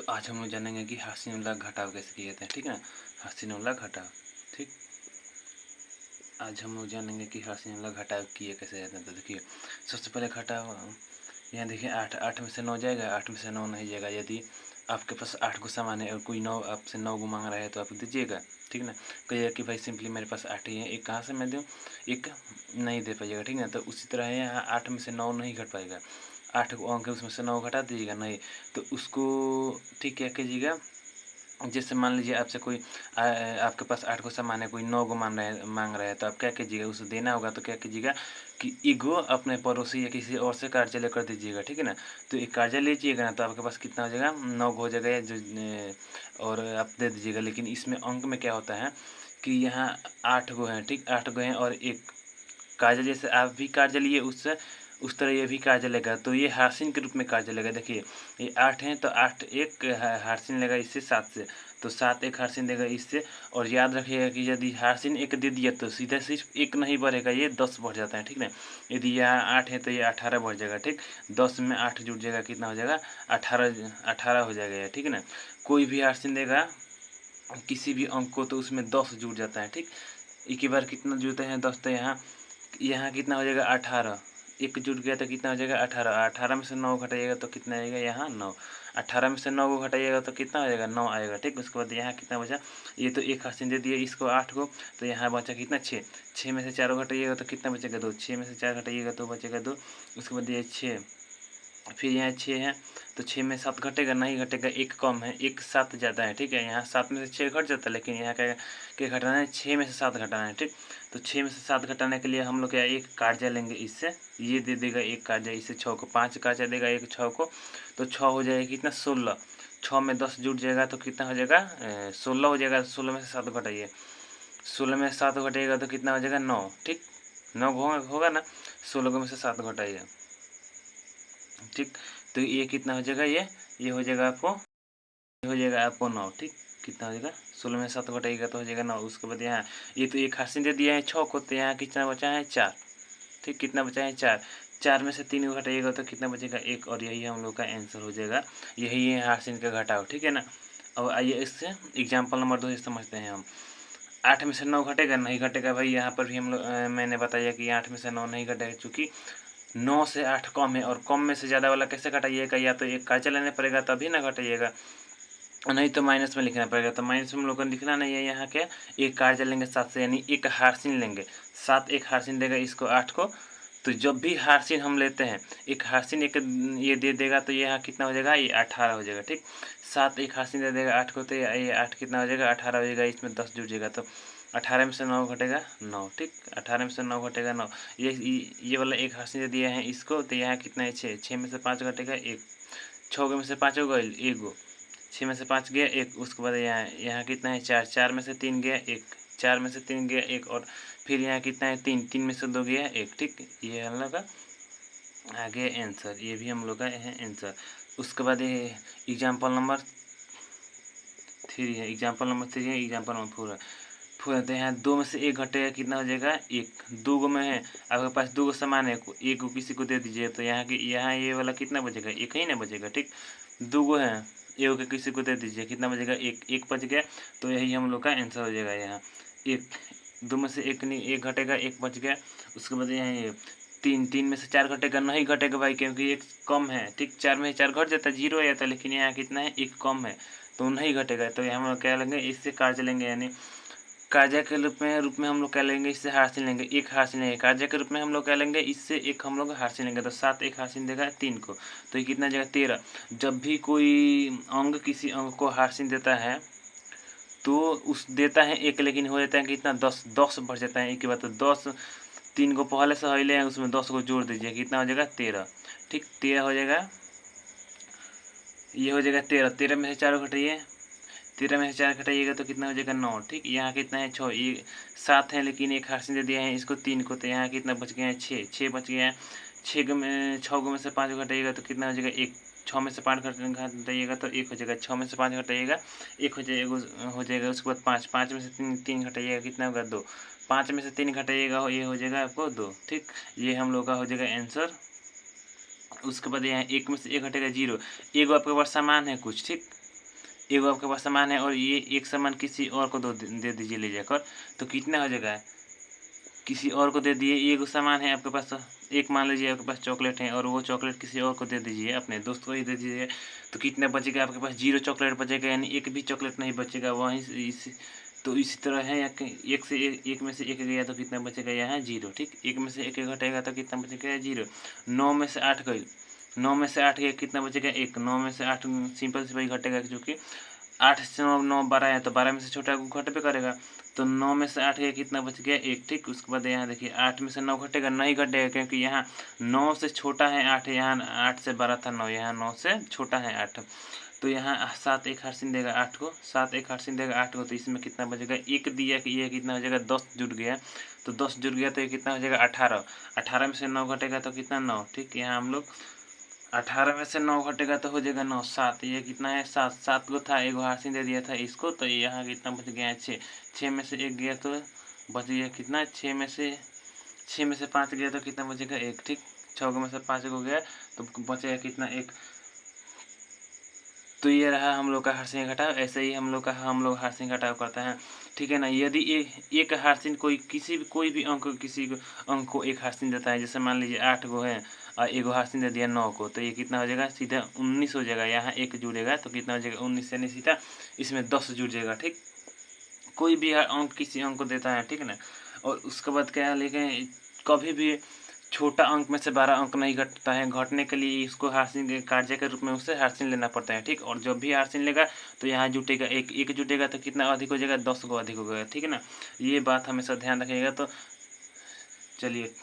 तो आज हम लोग जानेंगे कि हास्यनुल्लाह घटाव कैसे किए जाते हैं। ठीक है ना, हास्यनुल्लाह घटाव। ठीक, आज हम लोग जानेंगे कि हास्यनुल्लाह घटाव किए कैसे जाते हैं। तो देखिए, सबसे पहले घटाव यहाँ देखिए 8 में से 9 जाएगा, 8 में से 9 नहीं जाएगा। यदि आपके पास 8 को सामान है और कोई 9 आपसे 9 को मांग रहा है तो आप दीजिएगा। ठीक ना, कहिएगा कि भाई सिंपली मेरे पास 8 ही है, एक कहाँ से मैं दूँ, एक नहीं दे पाइएगा। ठीक ना, तो उसी तरह है यहाँ 8 में से 9 नहीं घट पाएगा। 8 को अंक है, उसमें से 9 घटा दीजिएगा, नहीं तो उसको ठीक क्या कीजिएगा। जैसे मान लीजिए आपसे कोई आपके पास 8 को सामान है, कोई 9 को मांग रहा है तो आप क्या कीजिएगा, उसे देना होगा तो क्या कीजिएगा कि ईगो अपने पड़ोसी या किसी और से कर्जा लेकर दीजिएगा। ठीक है ना, तो एक कर्जा लीजिएगा ना तो आपके पास कितना हो जाएगा, 9 हो जाएगा जो और आप दे दीजिएगा। लेकिन इसमें अंक में क्या होता है कि यहाँ 8 गो हैं। ठीक, 8 गो हैं और एक कर्जा, जैसे आप भी कर्जा लिए उससे उस तरह ये भी कर्जा लेगा, तो ये हार्सिन के रूप में कर्जा लेगा। देखिए ये 8 हैं तो 8 एक हार्सिन लेगा इससे 7 से, तो 7 एक हार्सिन देगा इससे। और याद रखिएगा कि यदि हार्सिन एक दे दिया तो सीधा सिर्फ एक नहीं बढ़ेगा, ये 10 बढ़ जाता है। ठीक ना, यदि यहाँ 8 है तो ये 18 बढ़ जाएगा। ठीक, 10 में 8 जुड़ जाएगा, कितना हो जाएगा, 18 हो जाएगा। ठीक है ना, कोई भी हार्सिन देगा किसी भी अंक को तो उसमें 10 जुड़ जाता है। ठीक, एक ही बार कितना जुड़ते हैं 10, तो यहाँ कितना हो जाएगा, 18। एक जुड़ गया तो कितना हो जाएगा, 18। 18 में से 9 घटाइएगा तो कितना आएगा, यहाँ 9। 18 में से 9 को घटाइएगा तो कितना हो जाएगा, 9 आएगा। ठीक, उसके बाद यहाँ कितना बचा, ये तो एक हासिल दे दिया इसको 8 को, तो यहाँ बचा कितना, 6। 6 में से 4 घटाइएगा तो कितना बचेगा, 2। 6 में से 4 घटाइएगा तो बचेगा 2। उसके बाद ये 6, फिर यहाँ 6 है तो 6 में 7 घटेगा, नहीं घटेगा, एक कम है, एक 7 ज़्यादा है। ठीक है, यहाँ 7 में से 6 घट जाता है, लेकिन यहाँ क्या घटाना है, 6 में से 7 घटाना है। ठीक, तो 6 में से 7 घटाने के लिए हम लोग क्या एक कर्जा लेंगे इससे, ये दे देगा एक कर्जा इससे 6 को, 5 कर्जा देगा एक 6 को, तो 6 हो जाएगा कितना, 16। 6 में 10 जुट जाएगा तो कितना हो जाएगा, 16 हो जाएगा। 16 में से 7 घटाइए, 16 में 7 घटाइएगा तो कितना हो जाएगा, 9। ठीक, 9 होगा ना, 16 में से 7 घटाइए। ठीक, तो ये कितना हो जाएगा, ये हो जाएगा आपको, ये हो जाएगा आपको 9। ठीक, कितना हो जाएगा, 16 में 7 घटाइएगा तो हो जाएगा 9। उसके बाद यहाँ ये तो एक हासिल दे दिया है 6 को, तो यहाँ कितना बचा है, 4। ठीक, कितना बचा है, 4। 4 में से 3 को घटाइएगा तो कितना बचेगा, 1। और यही हम लोग का आंसर हो जाएगा, यही है हासिल का घटाव। ठीक है ना, अब आइए इससे एग्जाम्पल नंबर 2 से समझते हैं हम। 8 में से 9 घटेगा, नहीं घटेगा भाई। यहाँ पर भी हम लोग मैंने बताया कि 8 में से 9 नहीं घटेगा, चूँकि 9 से 8 कम है, और कम में से ज़्यादा वाला कैसे घटाइएगा, या तो एक कर्जा लेना पड़ेगा तभी ना घटाइएगा, नहीं तो माइनस में लिखना पड़ेगा। तो माइनस में हम लोग को लिखना नहीं है, यहाँ क्या एक कर्जा लेंगे 7 से, यानी एक हार्सिन लेंगे। 7 एक हार्सिन देगा इसको 8 को, तो जब भी हार्सिन हम लेते हैं, एक हार्सिन एक ये दे देगा तो यहाँ कितना हो जाएगा, ये 18 हो जाएगा। ठीक, 7 एक हार्सिन दे देगा 8 को, तो ये 8 कितना हो जाएगा, 18 हो जाएगा। इसमें 10 जुड़ जाएगा तो 18 में से 9 घटेगा 9। ठीक, 18 में से 9 घटेगा 9। ये वाला एक हार्सिन दे दिया है इसको, तो यहाँ कितना है, 6। 6 में से 5 घटेगा 1। 6 में से 5 होगा 1। 6 में से 5 गया 1। उसके बाद यहाँ कितना है, 4। 4 में से 3 गया 1। 4 में से 3 गया 1। और फिर यहाँ कितना है, 3। 3 में से 2 गया 1। ठीक, ये हम लोग का आगे आंसर, ये भी हम लोग का है आंसर। उसके बाद ये एग्जाम्पल नंबर 3 है, एग्जाम्पल नंबर 3 है, एग्जाम्पल नंबर 4 है। तो यहाँ 2 में से 1 घटेगा, कितना हो जाएगा, 1। 2 गो में है, आपके पास 2 गो सामान है, 1 को किसी को दे दीजिए, तो यहाँ ये वाला कितना बचेगा, 1 ही ना बचेगा। ठीक, 2 गो है, 1 को किसी को दे दीजिए, कितना बचेगा, 1 बच गया। तो यही हम लोग का आंसर हो जाएगा यहाँ 1। 2 में से 1 नहीं, 1 घटेगा, 1 बच गया। उसके बाद यहाँ ये 3। 3 में से 4 घटेगा, नहीं घटेगा भाई, क्योंकि 1 कम है। ठीक, 4 में 4 घट जाता है, 0 आ जाता है, लेकिन यहाँ कितना है, 1 कम है, तो नहीं घटेगा। तो यहाँ हम लोग क्या लेंगे, इससे कर्ज लेंगे, यानी कर्जा के रूप में हम लोग क्या लेंगे, इससे हार्सिन लेंगे, एक हार्सिन लेंगे। कर्जा के रूप में हम लोग क्या लेंगे, इससे एक हम लोग हार्सिन लेंगे, तो 7 एक हार्सिन देगा 3 को, तो ये कितना जाएगा, 13। जब भी कोई अंग किसी अंग को हार्सिन देता है तो उस देता है 1, लेकिन हो जाता है कितना, 10। 10 बढ़ जाता है एक के बाद, तो 10 3 को पहले से हिले हैं, उसमें 10 को जोड़ दीजिए, कितना हो जाएगा, 13। ठीक, 13 हो जाएगा, ये हो जाएगा 13। 13 में से 4 घटाइए, 13 में से 4 घटाइएगा तो कितना हो जाएगा, 9। ठीक, यहाँ कितना है, 6। ये 7 है, लेकिन एक हार्सिन दे दिया है इसको 3 को, तो यहाँ कितना बच गया है, 6। 6 बच गया है। 6 में से 5 घटाइएगा तो कितना हो जाएगा, 1। 6 में से 5 घटाइएगा तो 1 हो जाएगा। 6 में से 5 घटाइएगा 1 हो जाएगा। उसके बाद 5। 5 में से 3 घटाइएगा, कितना होगा, 2। 5 में से 3 घटाइएगा, ये हो जाएगा आपको 2। ठीक, ये हम लोग का हो जाएगा आंसर। उसके बाद यहाँ 1 में से 1 घटेगा, 0। 1 आपके पास सामान है कुछ। ठीक, एगो आपके पास सामान है और ये एक सामान किसी और को दे दीजिए ले जाकर, तो कितना हो जाएगा, किसी और को दे दिए, एगो सामान है आपके पास, एक मान लीजिए आपके पास चॉकलेट है और वो चॉकलेट किसी और को दे दीजिए, अपने दोस्त को ही दे दीजिए, तो कितना बचेगा आपके पास, 0 चॉकलेट बचेगा, यानी एक भी चॉकलेट नहीं बचेगा वहीं से। तो इसी तरह है, या एक से एक में से एक गया तो कितना बचेगा, यहाँ 0, ठीक। एक में से एक घटेगा तो कितना बचेगा, 0। 9 में से 8 गई, 9 में से 8 गया कितना बचेगा, 1। 9 में से 8 सिंपल से वही घटेगा, क्योंकि 8 से 9 9 12 है, तो 12 में से छोटा घट पे करेगा, तो 9 में से 8 गया कितना बच गया, 1, ठीक। उसके बाद यहाँ देखिए 8 में से 9 घटेगा, नहीं घटेगा, क्योंकि यहाँ 9 से छोटा है 8, यहाँ 8 से बड़ा था 9, यहाँ 9 से छोटा है 8, तो यहाँ 7 एक हार्सिन देगा 8 को, 7 एक हार्सिन देगा 8 को, तो इसमें कितना बचेगा, 1 दिया कि ये कितना हो जाएगा, 10 जुड़ गया, तो 10 जुड़ गया तो ये कितना हो जाएगा, 18। 18 में से 9 घटेगा तो कितना, 9, ठीक। यहाँ हम लोग 18 में से 9 घटेगा तो हो जाएगा 9। 7 ये कितना है, 7, 7 को था, एगो हार्सिन दे दिया था इसको, तो यहाँ कितना बच गया है, 6। 6 में से 1 गया तो बच गया कितना, 6 में से 5 गया तो कितना बचेगा, 1, ठीक। 6 में से 5 हो गया तो बचेगा कितना, 1। तो ये रहा हम लोग का हार्सिन घटाव। ऐसे ही हम लोग हार्सिन घटाव करते हैं, ठीक है ना। यदि एक हार्सिन कोई भी अंक किसी अंक को एक हार्सिन देता है, जैसे मान लीजिए 8 गो है और एगो हार्सिन दे दिया 9 को, तो ये कितना हो जाएगा, सीधा 19 हो जाएगा। यहाँ 1 जुड़ेगा तो कितना हो जाएगा, 19, यानी सीधा इसमें 10 जुड़ जाएगा, ठीक। कोई भी अंक किसी अंक को देता है, ठीक है ना। और उसके बाद क्या है, लेकिन कभी भी छोटा अंक में से 12 अंक नहीं घटता है। घटने के लिए इसको हार्सिन कार्य के रूप में उससे हार्सिन लेना पड़ता है, ठीक। और जब भी हार्सिन लेगा तो यहाँ जुटेगा 1 जुटेगा तो कितना अधिक हो जाएगा, 10 को अधिक हो गया, ठीक है ना। ये बात हमेशा ध्यान रखिएगा। तो चलिए।